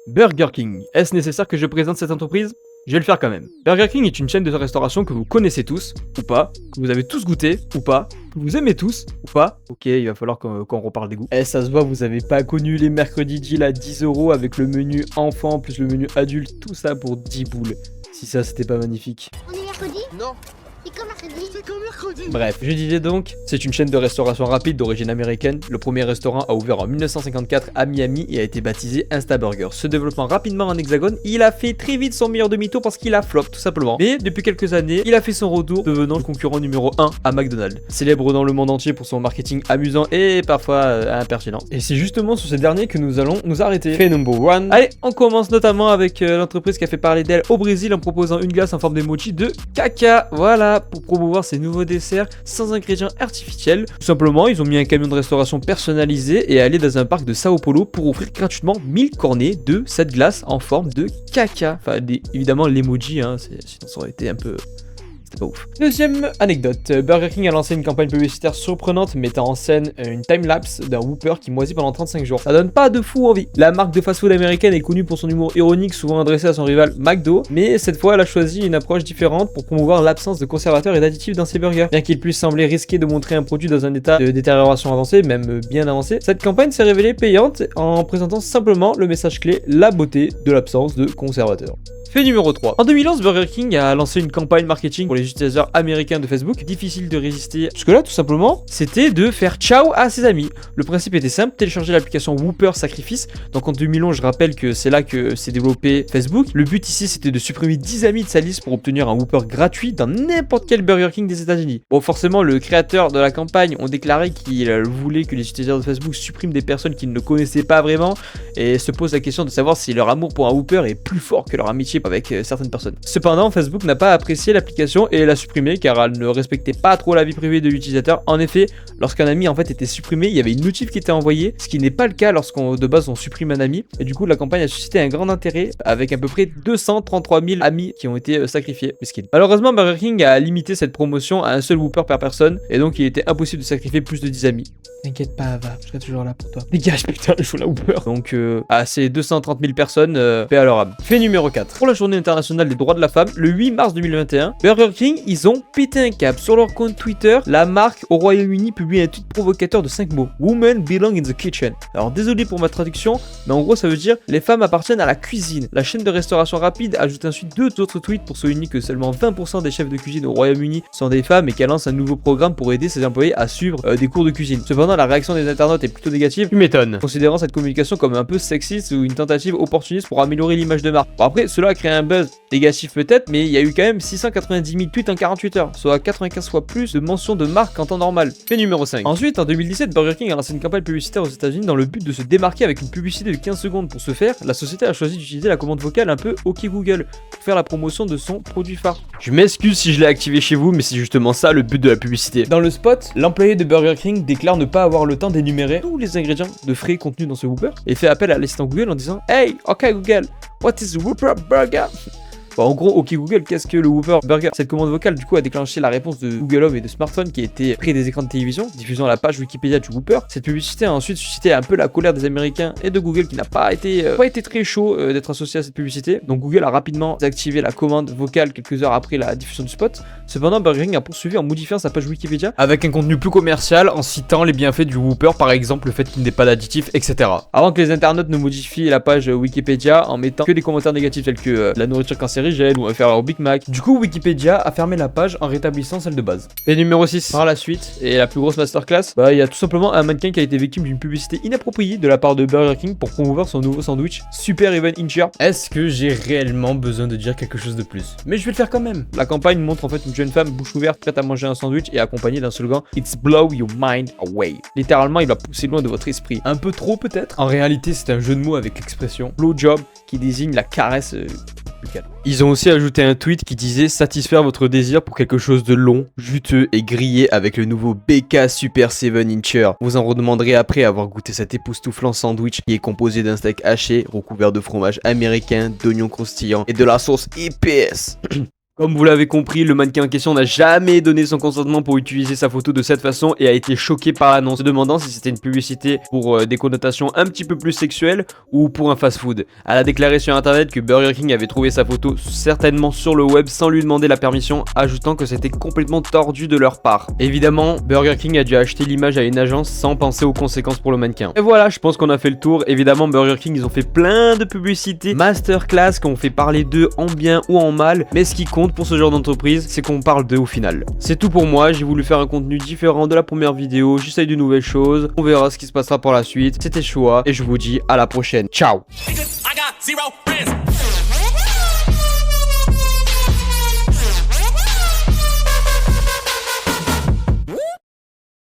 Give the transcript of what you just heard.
Burger King. Est-ce nécessaire que je présente cette entreprise? Je vais le faire quand même. Burger King est une chaîne de restauration que vous connaissez tous, ou pas, que vous avez tous goûté, ou pas, que vous aimez tous, ou pas. Ok, il va falloir qu'on reparle des goûts. Eh, ça se voit, vous avez pas connu les mercredis deal à 10 € avec le menu enfant plus le menu adulte, tout ça pour 10 boules. Si ça, c'était pas magnifique. On est mercredi? Non, C'est quand mercredi? c'est quand mercredi. Bref, je disais donc, c'est une chaîne de restauration rapide d'origine américaine. Le premier restaurant a ouvert en 1954 à Miami et a été baptisé Instaburger. Se développant rapidement en hexagone, il a fait très vite son meilleur demi-tour parce qu'il a flop tout simplement. Mais depuis quelques années, il a fait son retour, devenant le concurrent numéro 1 à McDonald's. Célèbre dans le monde entier pour son marketing amusant et parfois impertinent. Et c'est justement sur ces derniers que nous allons nous arrêter. Fait number one. Allez, on commence notamment avec l'entreprise qui a fait parler d'elle au Brésil en proposant une glace en forme d'emoji de caca. Voilà, pour promouvoir ses nouveaux desserts sans ingrédients artificiels. Tout simplement, ils ont mis un camion de restauration personnalisé et allé dans un parc de Sao Paulo pour offrir gratuitement 1000 cornets de cette glace en forme de caca. Enfin, évidemment, l'emoji, hein, sinon ça aurait été un peu... C'était pas ouf. Deuxième anecdote, Burger King a lancé une campagne publicitaire surprenante mettant en scène une time-lapse d'un Whopper qui moisit pendant 35 jours. Ça donne pas de fou envie. La marque de fast-food américaine est connue pour son humour ironique souvent adressé à son rival McDo, mais cette fois elle a choisi une approche différente pour promouvoir l'absence de conservateurs et d'additifs dans ses burgers. Bien qu'il puisse sembler risqué de montrer un produit dans un état de détérioration avancé, même bien avancé, cette campagne s'est révélée payante en présentant simplement le message clé, la beauté de l'absence de conservateurs. Fait numéro 3. En 2011, Burger King a lancé une campagne marketing pour les utilisateurs américains de Facebook. Difficile de résister. Parce que là, tout simplement, c'était de faire ciao à ses amis. Le principe était simple, télécharger l'application Whopper Sacrifice. Donc en 2011, je rappelle que c'est là que s'est développé Facebook. Le but ici, c'était de supprimer 10 amis de sa liste pour obtenir un Whopper gratuit dans n'importe quel Burger King des États-Unis. Bon, forcément, le créateur de la campagne ont déclaré qu'il voulait que les utilisateurs de Facebook suppriment des personnes qu'ils ne connaissaient pas vraiment et se pose la question de savoir si leur amour pour un Whopper est plus fort que leur amitié avec certaines personnes. Cependant, Facebook n'a pas apprécié l'application et l'a supprimée car elle ne respectait pas trop la vie privée de l'utilisateur. En effet, lorsqu'un ami en fait était supprimé, il y avait une notif qui était envoyée, ce qui n'est pas le cas lorsqu'on de base on supprime un ami. Et du coup, la campagne a suscité un grand intérêt avec à peu près 233 000 amis qui ont été sacrifiés. Malheureusement, Burger King a limité cette promotion à un seul Whopper par personne et donc il était impossible de sacrifier plus de 10 amis. T'inquiète pas, Ava, je serai toujours là pour toi. Dégage, putain, je joue la Whopper. Donc, à ces 230 000 personnes, paix à leur âme. Fait numéro 4. Pour la journée internationale des droits de la femme, le 8 mars 2021, Burger King, ils ont pété un câble. Sur leur compte Twitter, la marque au Royaume-Uni publie un tweet provocateur de 5 mots. Women belong in the kitchen. Alors, désolé pour ma traduction, mais en gros, ça veut dire les femmes appartiennent à la cuisine. La chaîne de restauration rapide ajoute ensuite 2 autres tweets pour souligner que seulement 20% des chefs de cuisine au Royaume-Uni sont des femmes et qu'elle lance un nouveau programme pour aider ses employés à suivre des cours de cuisine. Cependant, la réaction des internautes est plutôt négative. Tu m'étonnes. Considérant cette communication comme un peu sexiste ou une tentative opportuniste pour améliorer l'image de marque. Bon, après, cela a créé un buzz négatif peut-être, mais il y a eu quand même 690 000 tweets en 48 heures, soit 95 fois plus de mentions de marque en temps normal. Fait numéro 5. Ensuite, en 2017, Burger King a lancé une campagne publicitaire aux États-Unis dans le but de se démarquer avec une publicité de 15 secondes. Pour ce faire, la société a choisi d'utiliser la commande vocale un peu OK Google pour faire la promotion de son produit phare. Je m'excuse si je l'ai activé chez vous, mais c'est justement ça le but de la publicité. Dans le spot, l'employé de Burger King déclare ne pas avoir le temps d'énumérer tous les ingrédients de frais contenus dans ce Whopper et fait appel à l'assistant Google en disant Hey, OK Google, what is a Whopper Burger? Bon, en gros, OK Google, qu'est-ce que le Whopper Burger? Cette commande vocale, du coup, a déclenché la réponse de Google Home et de smartphones qui étaient près des écrans de télévision, diffusant la page Wikipédia du Whopper. Cette publicité a ensuite suscité un peu la colère des Américains et de Google qui n'a pas été très chaud d'être associé à cette publicité. Donc Google a rapidement désactivé la commande vocale quelques heures après la diffusion du spot. Cependant, Burger King a poursuivi en modifiant sa page Wikipédia avec un contenu plus commercial en citant les bienfaits du Whopper, par exemple le fait qu'il n'ait pas d'additifs, etc. Avant que les internautes ne modifient la page Wikipédia en mettant que des commentaires négatifs tels que la nourriture cancérigène ou inférieure au Big Mac. Du coup, Wikipédia a fermé la page en rétablissant celle de base. Et numéro 6, par la suite, et la plus grosse masterclass, il y a tout simplement un mannequin qui a été victime d'une publicité inappropriée de la part de Burger King pour promouvoir son nouveau sandwich Super Even Incher. Est-ce que j'ai réellement besoin de dire quelque chose de plus? Mais je vais le faire quand même. La campagne montre en fait une jeune femme bouche ouverte prête à manger un sandwich et accompagnée d'un slogan It's blow your mind away. Littéralement, il va pousser loin de votre esprit. Un peu trop peut-être. En réalité, c'est un jeu de mots avec l'expression blowjob qui désigne la caresse buccale. Ils ont aussi ajouté un tweet qui disait satisfaire votre désir pour quelque chose de long, juteux et grillé avec le nouveau BK Super 7 Incher. Vous en redemanderez après avoir goûté cet époustouflant sandwich qui est composé d'un steak haché recouvert de fromage américain, d'oignons croustillants et de la sauce épaisse. Comme vous l'avez compris, le mannequin en question n'a jamais donné son consentement pour utiliser sa photo de cette façon et a été choqué par l'annonce, se demandant si c'était une publicité pour des connotations un petit peu plus sexuelles ou pour un fast-food. Elle a déclaré sur internet que Burger King avait trouvé sa photo certainement sur le web sans lui demander la permission, ajoutant que c'était complètement tordu de leur part. Évidemment, Burger King a dû acheter l'image à une agence sans penser aux conséquences pour le mannequin. Et voilà, je pense qu'on a fait le tour. Évidemment, Burger King, ils ont fait plein de publicités, masterclass, qu'on fait parler d'eux en bien ou en mal, mais ce qui compte pour ce genre d'entreprise, c'est qu'on parle d'eux au final. C'est tout pour moi, j'ai voulu faire un contenu différent de la première vidéo, j'essaye de nouvelles choses, on verra ce qui se passera par la suite, c'était choix, et je vous dis à la prochaine, ciao. I got 0 friends.